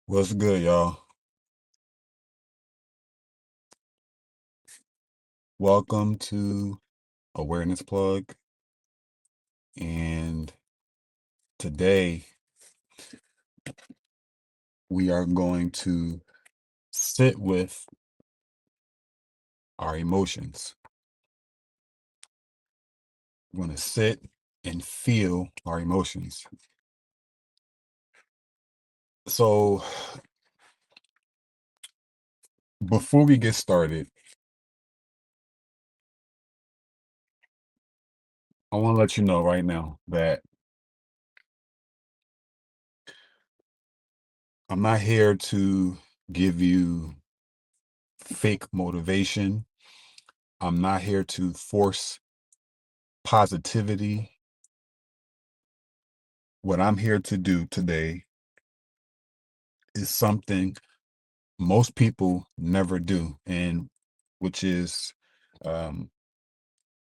What's good, y'all? Welcome to Awareness Plug. And today we are going to sit with our emotions. We're going to sit and feel our emotions. So, before we get started, I want to let you know right now that I'm not here to give you fake motivation. I'm not here to force positivity. What I'm here to do today is something most people never do, and which is um,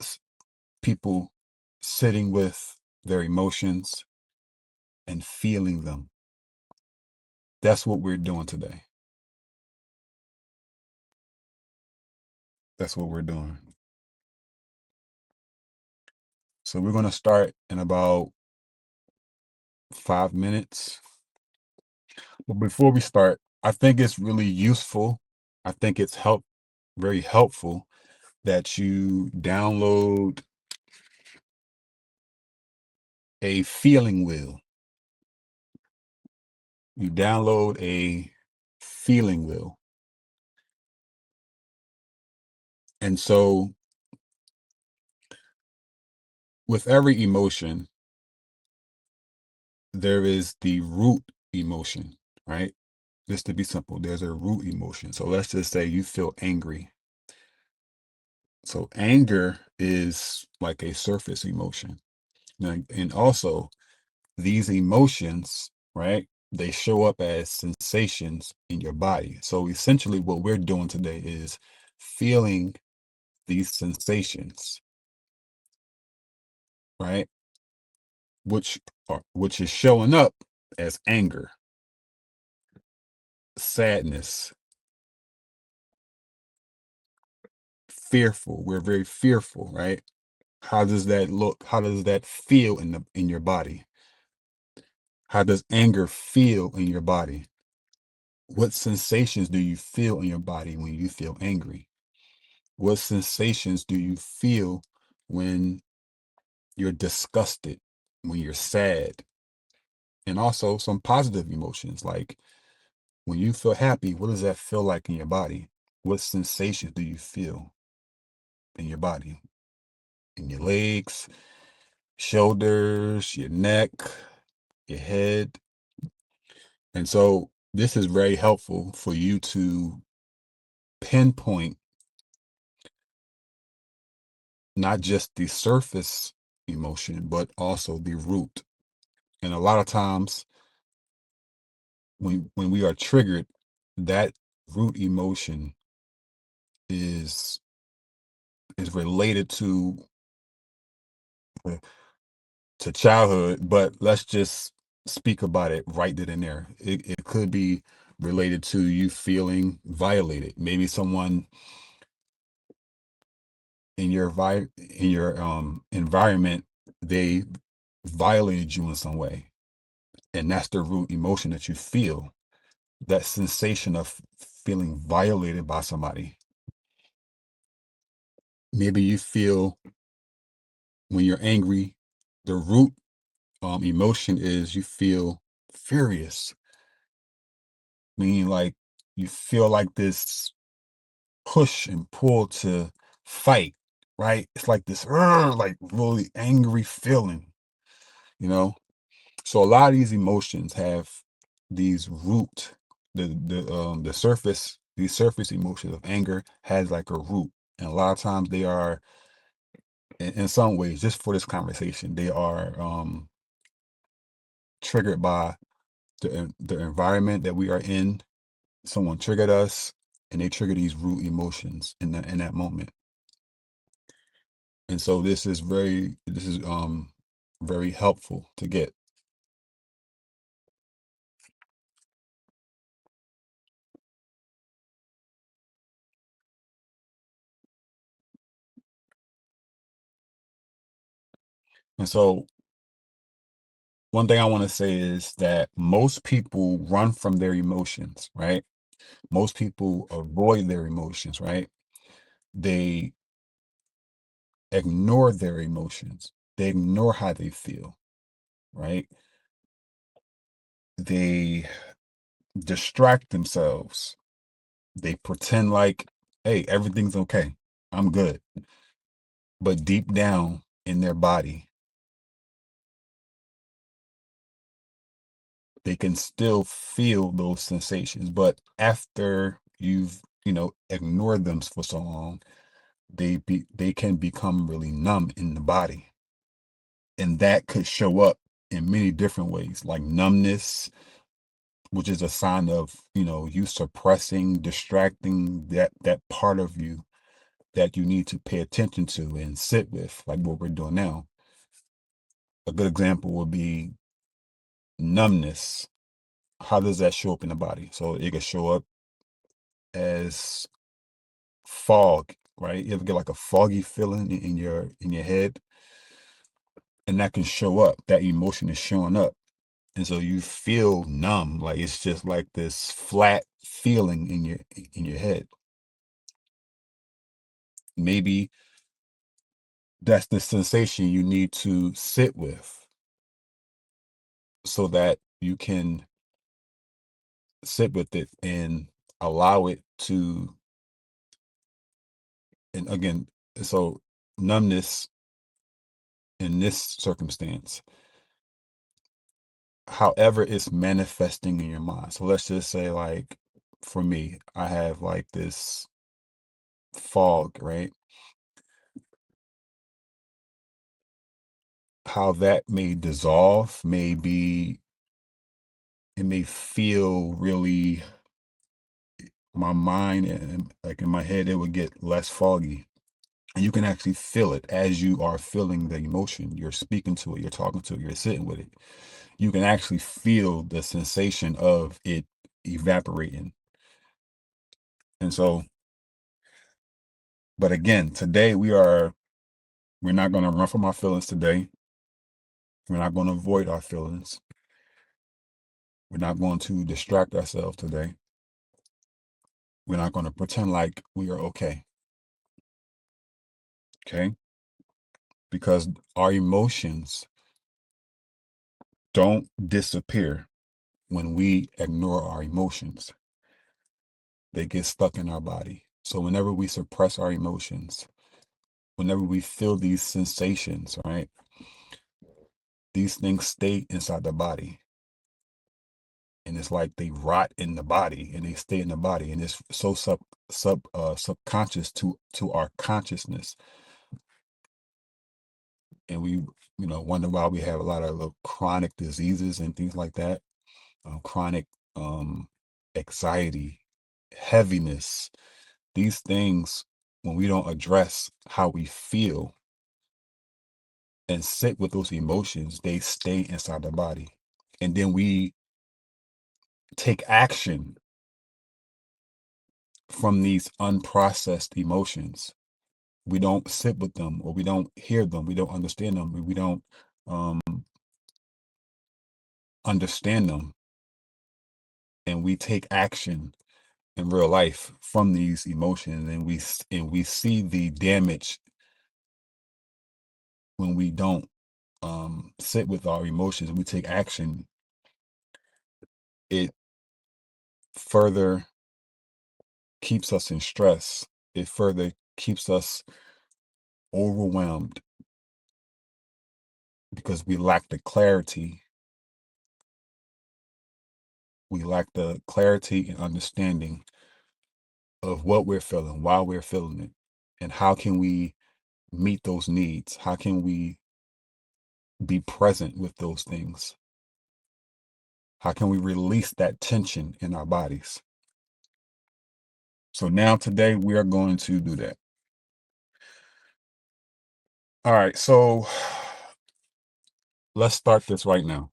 s- people sitting with their emotions and feeling them. That's what we're doing today. That's what we're doing. So we're going to start in about 5 minutes. But before we start, I think it's really useful. I think it's very helpful that you download a feeling wheel. You download a feeling wheel. And so with every emotion, there is the root emotion, right? Just to be simple, there's a root emotion. So let's just say you feel angry. So anger is like a surface emotion. And also, these emotions, right? They show up as sensations in your body. So essentially, what we're doing today is feeling these sensations, right? Which is showing up as anger, sadness, fearful. We're very fearful, right? How does that look? How does that feel in your body? How does anger feel in your body? What sensations do you feel in your body when you feel angry? What sensations do you feel when you're disgusted, when you're sad? And also some positive emotions like when you feel happy, what does that feel like in your body? What sensations do you feel in your body? In your legs, shoulders, your neck, your head. And so this is very helpful for you to pinpoint not just the surface emotion, but also the root. And a lot of times when we are triggered, that root emotion is related uh, to childhood, but let's just speak about it right then and there. It could be related to you feeling violated. Maybe someone in your environment, they violated you in some way, and that's the root emotion that you feel. That sensation of feeling violated by somebody. Maybe you feel when you're angry, the root emotion is you feel furious, meaning like you feel like this push and pull to fight, right? It's like this like really angry feeling, you know. So a lot of these emotions have these root, the surface, these surface emotions of anger has like a root, and a lot of times they are, in some ways, just for this conversation, they are triggered by the environment that we are in. Someone triggered us, and they trigger these root emotions in that moment. And so this is very helpful to get. And so one thing I want to say is that most people run from their emotions, right? Most people avoid their emotions, right? They ignore their emotions. They ignore how they feel, right? They distract themselves. They pretend like, hey, everything's okay. I'm good. But deep down in their body, they can still feel those sensations. But after you've, ignored them for so long, they can become really numb in the body. And that could show up in many different ways, like numbness, which is a sign of, you suppressing, distracting that part of you that you need to pay attention to and sit with, like what we're doing now. A good example would be numbness. How does that show up in the body? So it can show up as fog, right? You ever get like a foggy feeling in your head, and that can show up. That emotion is showing up, and so you feel numb, like it's just like this flat feeling in your head. Maybe that's the sensation you need to sit with, so that you can sit with it and allow it to. And again, so numbness in this circumstance, however it's manifesting in your mind. So let's just say, like, for me, I have like this fog, right? How that may dissolve may be, it may feel really, my mind and like in my head, it would get less foggy. And you can actually feel it as you are feeling the emotion. You're speaking to it, you're talking to it, you're sitting with it. You can actually feel the sensation of it evaporating. And so, but again, today we're not going to run from our feelings today. We're not going to avoid our feelings. We're not going to distract ourselves today. We're not going to pretend like we are okay. Okay? Because our emotions don't disappear when we ignore our emotions. They get stuck in our body. So whenever we suppress our emotions, whenever we feel these sensations, right? These things stay inside the body. And it's like they rot in the body and they stay in the body. And it's so subconscious to our consciousness. And we, wonder why we have a lot of little chronic diseases and things like that. Chronic anxiety, heaviness, these things, when we don't address how we feel and sit with those emotions, they stay inside the body. And then we take action from these unprocessed emotions. We don't sit with them, or we don't hear them. We don't understand them. We don't um, understand them. And we take action in real life from these emotions. And we see the damage when we don't sit with our emotions and we take action. It further keeps us in stress. It further keeps us overwhelmed because we lack the clarity. We lack the clarity and understanding of what we're feeling, why we're feeling it, and how can we meet those needs? How can we be present with those things? How can we release that tension in our bodies? So now today we are going to do that. All right, so let's start this right now.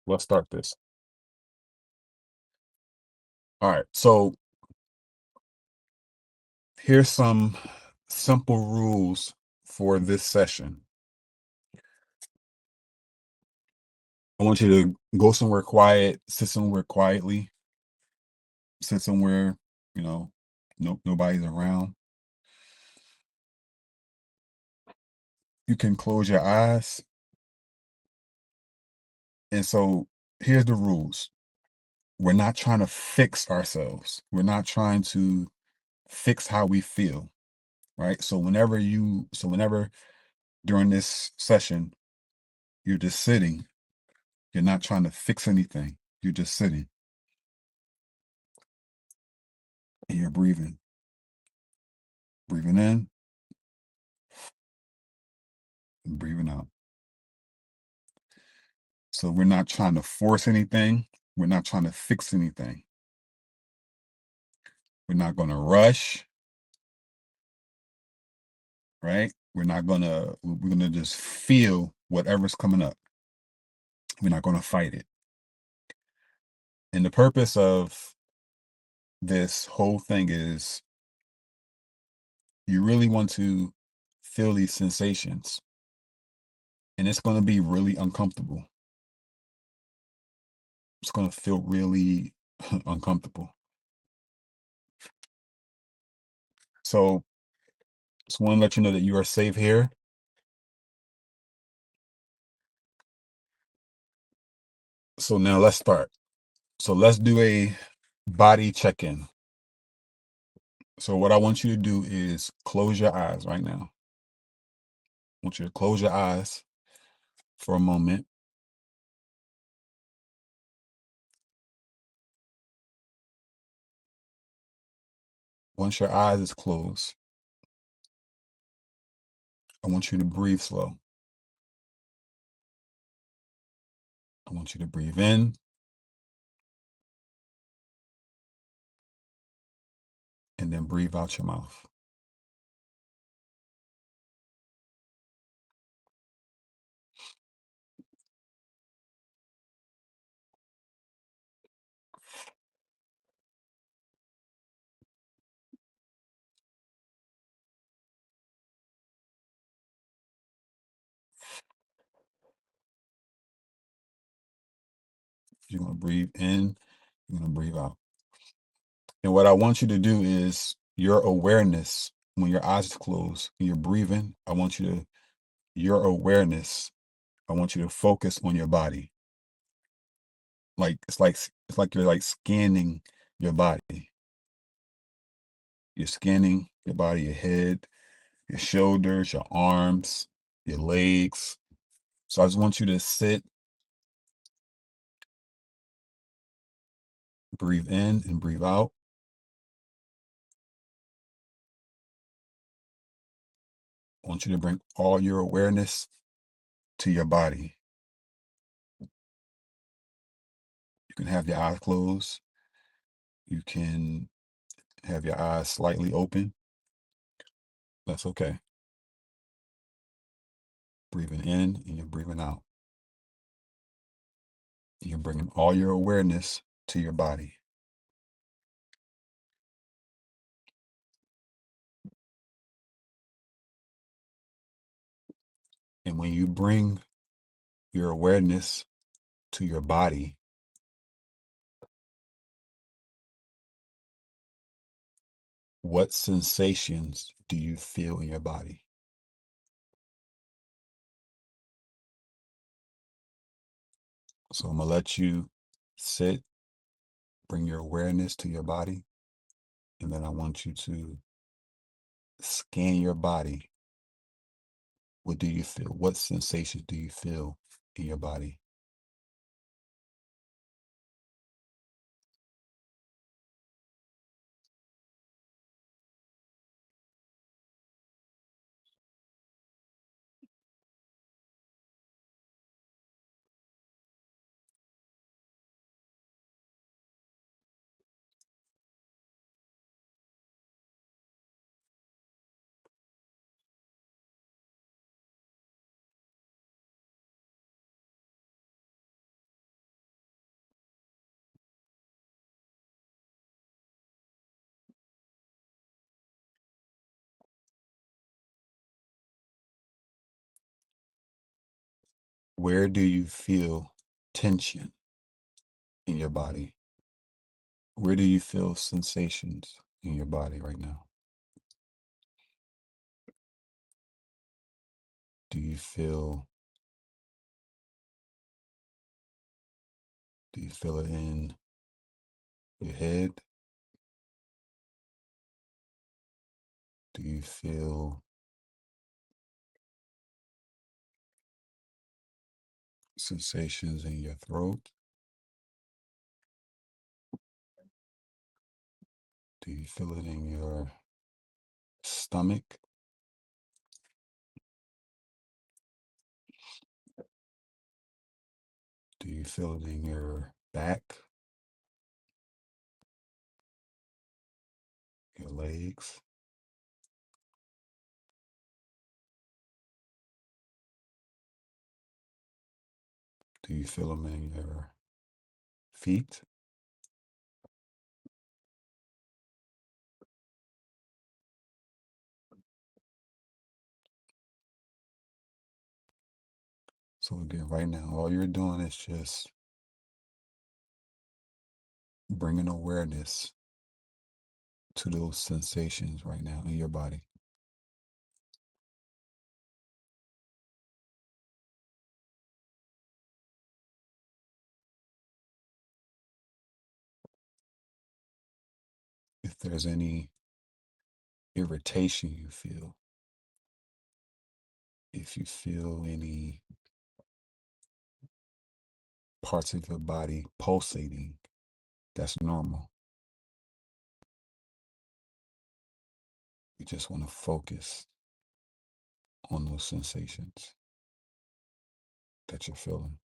Let's start this. All right, so here's some simple rules for this session. I want you to go somewhere quiet, sit somewhere quietly, sit somewhere, you know, nobody's around. You can close your eyes. And so here's the rules. We're not trying to fix ourselves. We're not trying to fix how we feel, right? So whenever during this session, you're just sitting, you're not trying to fix anything. You're just sitting and you're breathing in and breathing out. So we're not trying to force anything. We're not trying to fix anything. We're not going to rush, right? We're going to just feel whatever's coming up. We're not going to fight it. And the purpose of this whole thing is you really want to feel these sensations, and it's going to be really uncomfortable. It's going to feel really uncomfortable. So just want to let you know that you are safe here. So now let's start. So let's do a body check-in. So what I want you to do is close your eyes right now. I want you to close your eyes for a moment. Once your eyes is closed, I want you to breathe slow. I want you to breathe in and then breathe out your mouth. You're going to breathe in, you're going to breathe out. And what I want you to do is your awareness, when your eyes are closed and you're breathing, your awareness, I want you to focus on your body. Like it's like you're like scanning your body. You're scanning your body, your head, your shoulders, your arms, your legs. So I just want you to sit, breathe in and breathe out. I want you to bring all your awareness to your body. You can have your eyes closed. You can have your eyes slightly open. That's okay. Breathing in and you're breathing out. You're bringing all your awareness to your body. And when you bring your awareness to your body, what sensations do you feel in your body? So I'm going to let you sit, bring your awareness to your body, and then I want you to scan your body. What do you feel? What sensations do you feel in your body? Where do you feel tension in your body? Where do you feel sensations in your body right now? Do you feel it in your head? Do you feel sensations in your throat? Do you feel it in your stomach? Do you feel it in your back, your legs? Do you feel them in your feet? So again, right now, all you're doing is just bringing awareness to those sensations right now in your body. If there's any irritation you feel, if you feel any parts of your body pulsating, that's normal. You just want to focus on those sensations that you're feeling.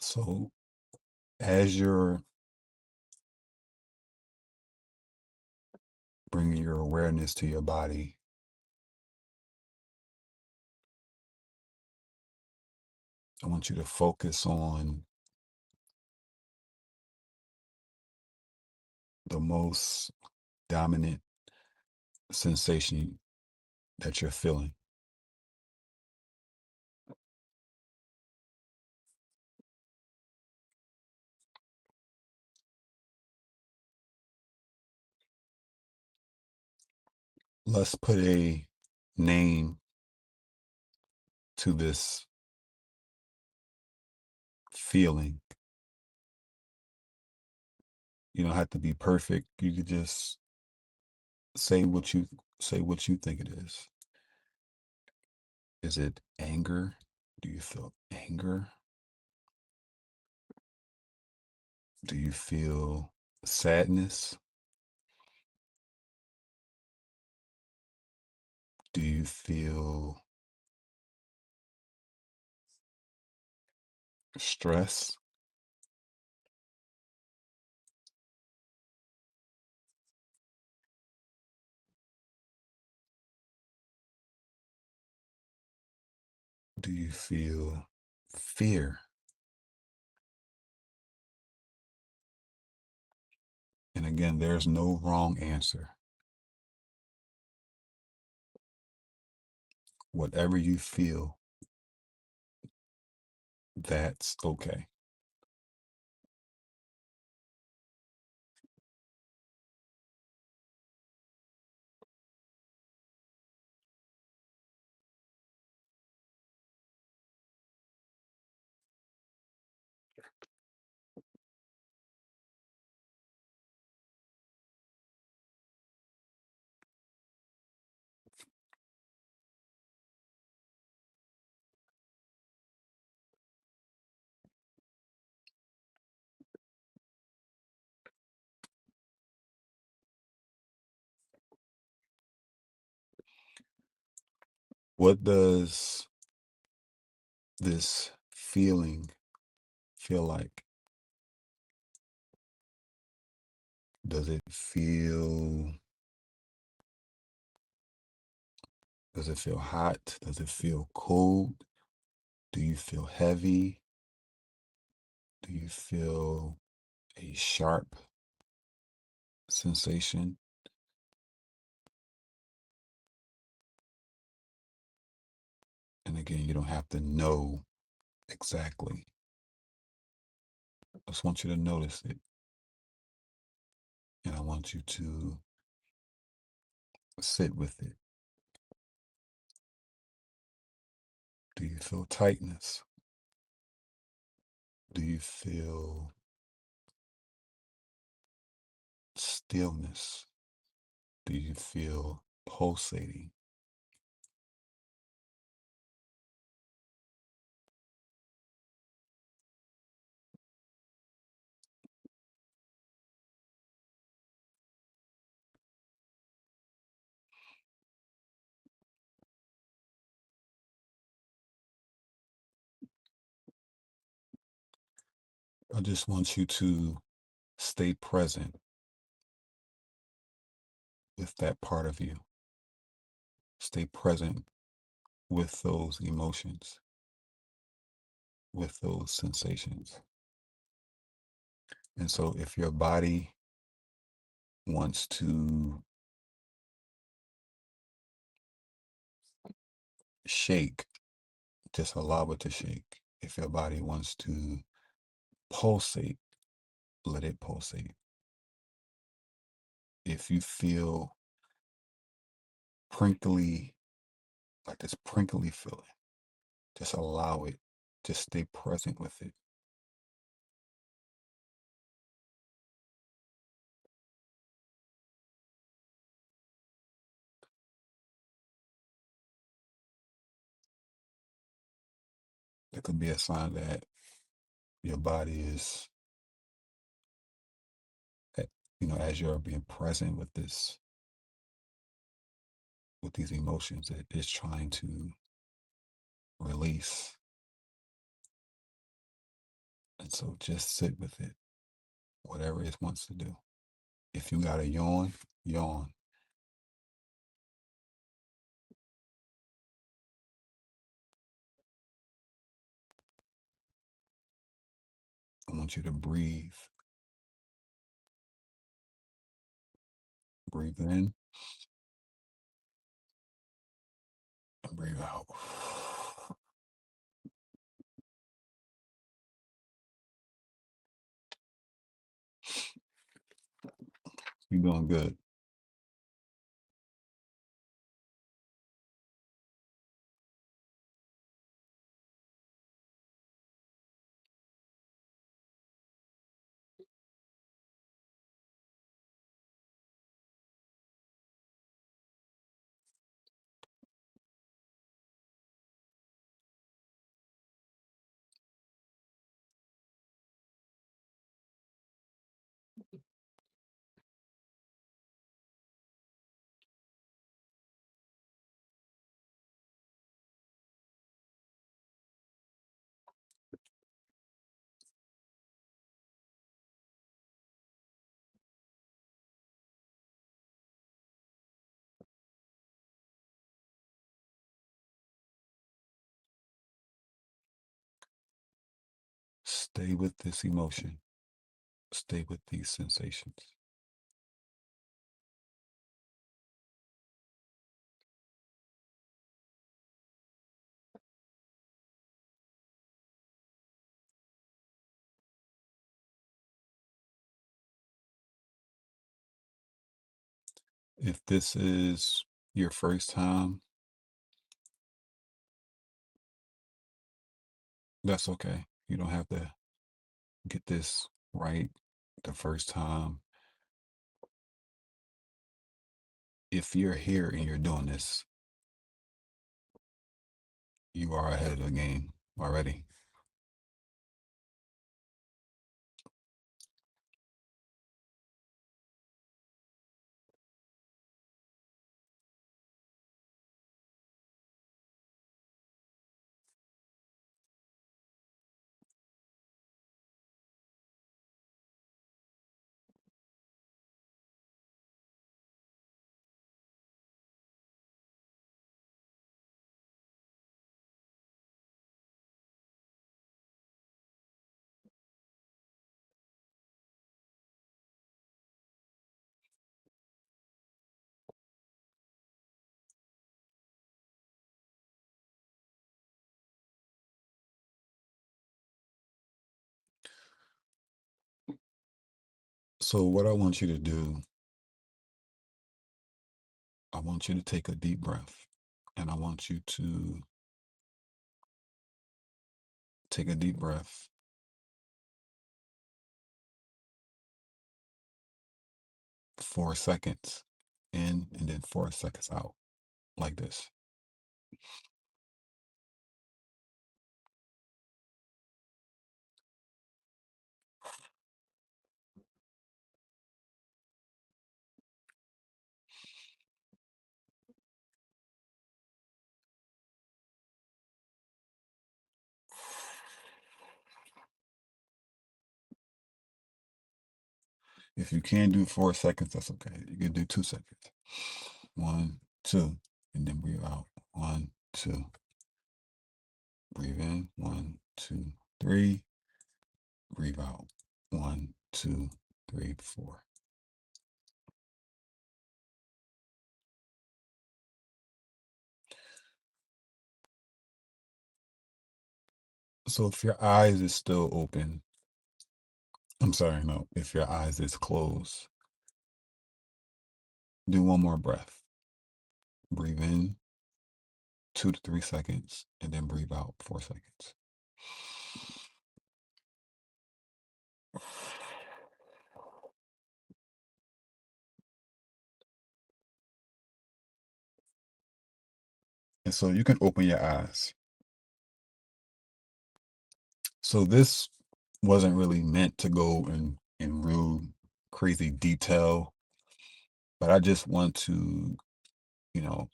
So as you're bringing your awareness to your body, I want you to focus on the most dominant sensation that you're feeling. Let's put a name to this feeling. You don't have to be perfect. You could just say what you think it is. Is it anger? Do you feel anger? Do you feel sadness? Do you feel stress? Do you feel fear? And again, there's no wrong answer. Whatever you feel, that's okay. What does this feeling feel like? Does it feel does it feel hot? Does it feel cold? Do you feel heavy? Do you feel a sharp sensation? And again, you don't have to know exactly. I just want you to notice it. And I want you to sit with it. Do you feel tightness? Do you feel stillness? Do you feel pulsating? I just want you to stay present with that part of you. Stay present with those emotions, with those sensations. And so if your body wants to shake, just allow it to shake. If your body wants to pulsate, let it pulsate. If you feel prinkly, like this prinkly feeling, just allow it. Just stay present with it. It could be a sign that your body is, eh, as you're being present with this, with these emotions, it is trying to release. And so just sit with it, whatever it wants to do. If you got to yawn, yawn. I want you to breathe. Breathe in and breathe out. You're doing good. Stay with this emotion. Stay with these sensations. If this is your first time, that's okay. You don't have to get this right the first time. If you're here and you're doing this, you are ahead of the game already. So what I want you to do, I want you to take a deep breath, and I want you to take a deep breath 4 seconds in and then 4 seconds out, like this. If you can't do 4 seconds, that's okay. You can do 2 seconds. 1, 2, and then breathe out. 1, 2. Breathe in. 1, 2, 3. Breathe out. 1, 2, 3, 4. So if your eyes is still open, I'm sorry, no, if your eyes is closed, do one more breath. Breathe in 2 to 3 seconds, and then breathe out 4 seconds. And so you can open your eyes. So this wasn't really meant to go in real crazy detail, but I just want to, you know,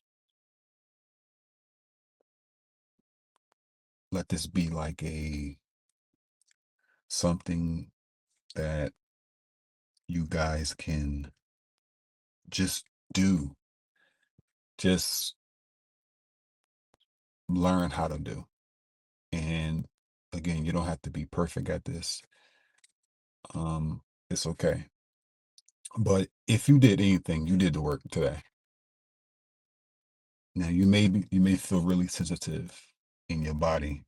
let this be like a something that you guys can just do, just learn how to do. And again, you don't have to be perfect at this. It's okay. But if you did anything, you did the work today. Now you may feel really sensitive in your body.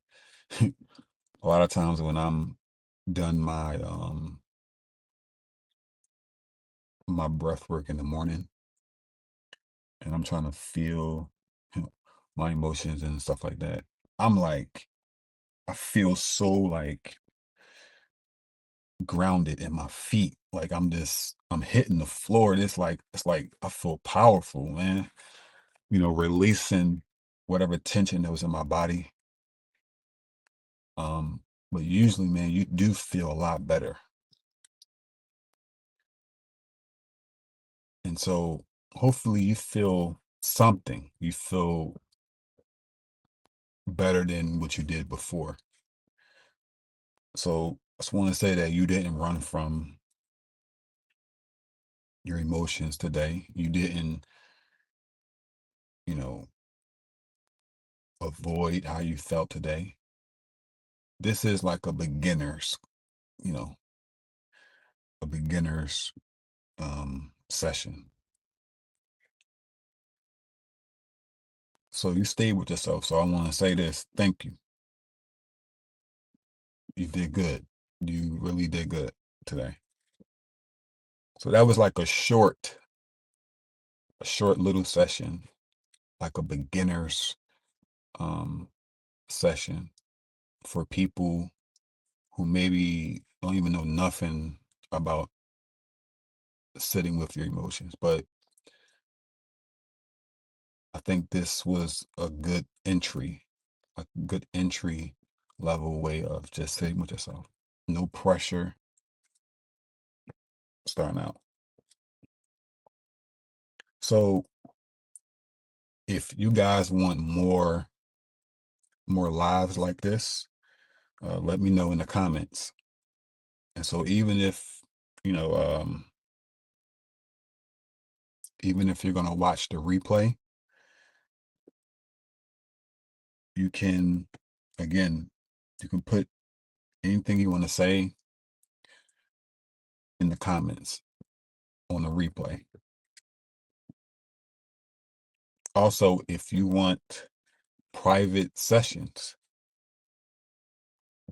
A lot of times when I'm done my breath work in the morning and I'm trying to feel my emotions and stuff like that, I'm like, I feel so like grounded in my feet. Like I'm hitting the floor. It's like I feel powerful, man. Releasing whatever tension that was in my body. Um, but usually, man, you do feel a lot better. And so hopefully you feel something. You feel better than what you did before. So I just want to say that you didn't run from your emotions today. You didn't, you know, avoid how you felt today. This is like you know, a beginner's session. So you stayed with yourself. So I want to say this. Thank you. You did good. You really did good today. So that was like a short little session, like a beginner's um session for people who maybe don't even know nothing about sitting with your emotions. But I think this was a good entry level way of just sitting with yourself. No pressure starting out. So if you guys want more lives like this, let me know in the comments. And so you know, um, even if you're gonna watch the replay, you can again, you can put anything you want to say in the comments on the replay. Also, if you want private sessions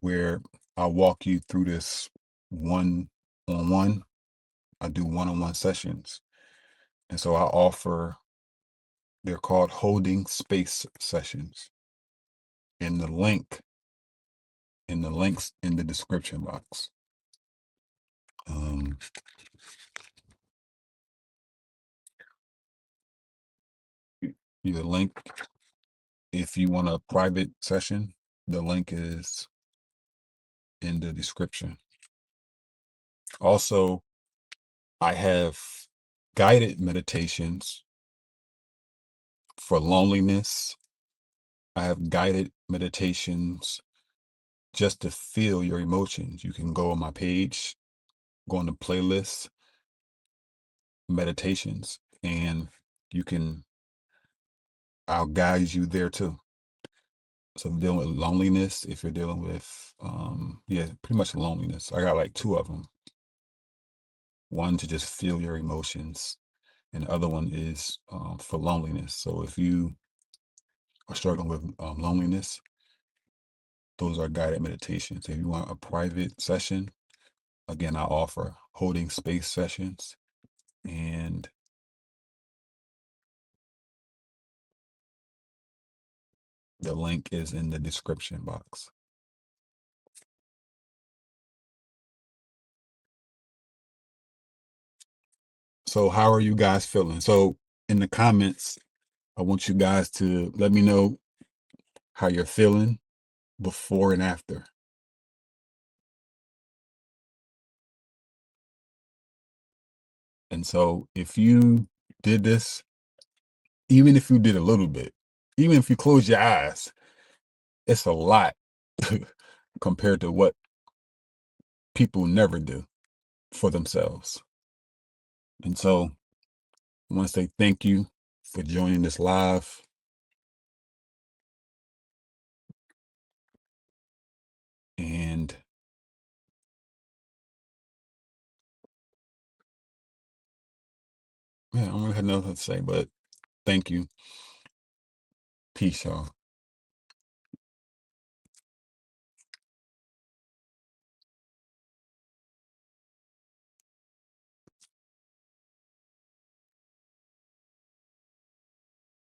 where I'll walk you through this one on one, I do one-on-one sessions. And so I offer, they're called holding space sessions. In the link, in the links in the description box. Um, the link, if you want a private session, the link is in the description. Also, I have guided meditations for loneliness. I have guided meditations just to feel your emotions. You can go on my page, go on the playlist, meditations, and you can, I'll guide you there too. So dealing with loneliness, if you're dealing with, yeah, pretty much loneliness. I got like two of them. One to just feel your emotions, and the other one is for loneliness. So if you are struggling with loneliness, those are guided meditations. If you want a private session, again, I offer holding space sessions, and the link is in the description box. So how are you guys feeling? So in the comments, I want you guys to let me know how you're feeling before and after. And so if you did this, even if you did a little bit, even if you close your eyes, it's a lot compared to what people never do for themselves. And so I want to say thank you for joining this live. And yeah, I don't really have nothing to say, but thank you. Peace, y'all.